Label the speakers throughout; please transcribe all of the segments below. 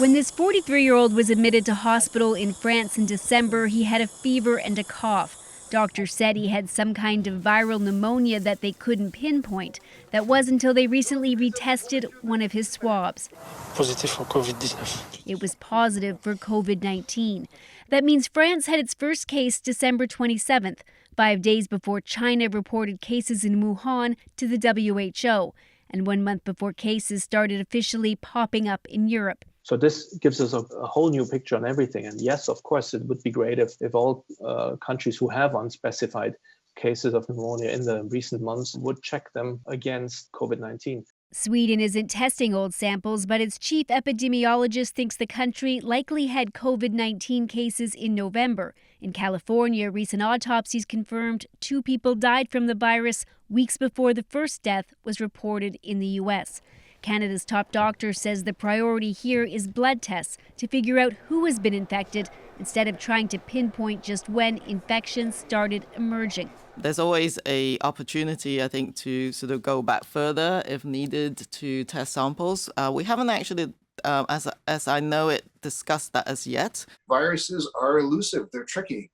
Speaker 1: When this 43-year-old was admitted to hospital in France in December, he had a fever and a cough. Doctors said he had some kind of viral pneumonia that they couldn't pinpoint. That was until they recently retested one of his swabs.
Speaker 2: Positive for COVID-19.
Speaker 1: It was positive for COVID-19. That means France had its first case December 27th, 5 days before China reported cases in Wuhan to the WHO, and 1 month before cases started officially popping up in Europe.
Speaker 3: So this gives us a whole new picture on everything. And yes, of course, it would be great if all countries who have unspecified cases of pneumonia in the recent months would check them against COVID-19.
Speaker 1: Sweden isn't testing old samples, but its chief epidemiologist thinks the country likely had COVID-19 cases in November. In California, recent autopsies confirmed 2 people died from the virus weeks before the first death was reported in the U.S. Canada's top doctor says the priority here is blood tests to figure out who has been infected instead of trying to pinpoint just when infections started emerging.
Speaker 4: There's always an opportunity, I think, to sort of go back further if needed to test samples. We haven't actually, as I know it, discussed that as yet.
Speaker 5: Viruses are elusive. They're tricky.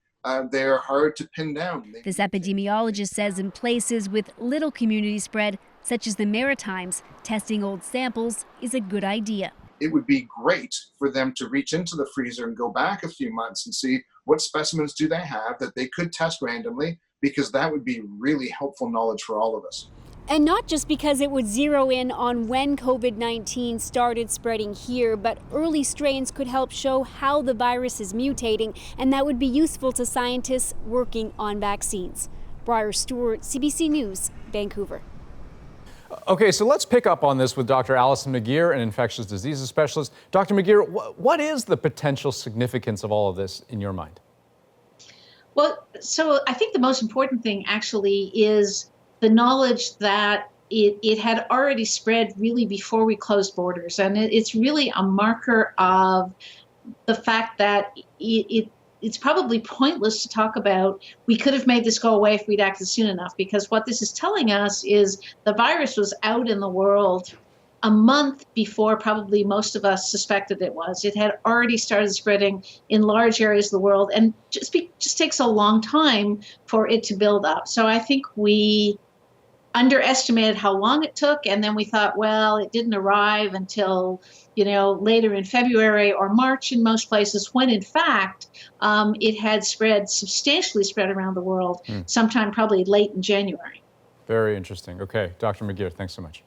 Speaker 5: They're hard to pin down.
Speaker 1: This epidemiologist says in places with little community spread, such as the Maritimes, testing old samples is a good idea.
Speaker 5: It would be great for them to reach into the freezer and go back a few months and see what specimens do they have that they could test randomly, because that would be really helpful knowledge for all of us.
Speaker 1: And not just because it would zero in on when COVID-19 started spreading here, but early strains could help show how the virus is mutating, and that would be useful to scientists working on vaccines. Briar Stewart, CBC News, Vancouver.
Speaker 6: Okay, so let's pick up on this with Dr. Alison McGeer, an infectious diseases specialist. Dr. McGeer, what is the potential significance of all of this in your mind?
Speaker 7: Well, so I think the most important thing actually is the knowledge that it had already spread really before we closed borders. And it's really a marker of the fact that it's probably pointless to talk about we could have made this go away if we'd acted soon enough, because what this is telling us is the virus was out in the world a month before probably most of us suspected it was. It had already started spreading in large areas of the world, and just takes a long time for it to build up. So I think we underestimated how long it took, and then we thought, well, it didn't arrive until later in February or March in most places, when in fact it had substantially spread around the world sometime probably late in January.
Speaker 6: Very interesting. Okay, Dr. McGeer, thanks so much.